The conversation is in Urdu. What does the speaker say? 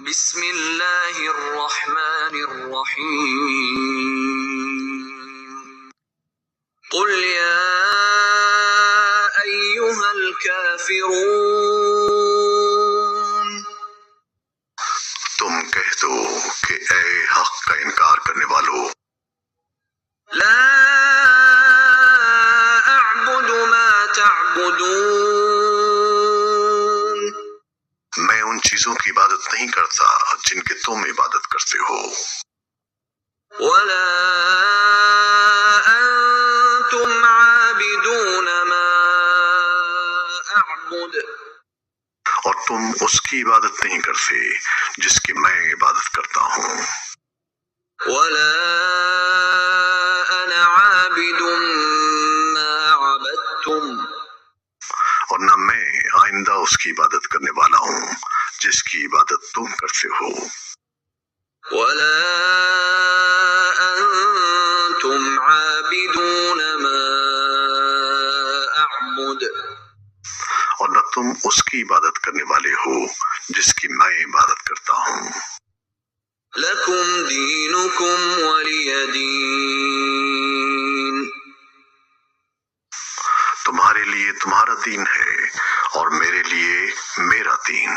بسم اللہ الرحمن الرحیم قل یا ایہا الکافرون تم کہہ دو کہ اے حق کا انکار کرنے والو، لا اعبد ما تعبدون میں ان چیزوں کی عبادت نہیں کرتا جن کی تم عبادت کرتے ہو، ولا انتم عابدون ما اعبد اور تم اس کی عبادت نہیں کرتے جس کی میں عبادت کرتا ہوں، ولا انا عابد ما عبدتم اور نہ میں آئندہ اس کی عبادت کرنے والا ہوں جس کی عبادت تم کرتے ہو، ولا انتم عابدون ما اعبد اور نہ تم اس کی عبادت کرنے والے ہو جس کی میں عبادت کرتا ہوں۔ لکم دینکم ولی دین تمہارے لیے تمہارا دین ہے اور میرے لیے میرا دین۔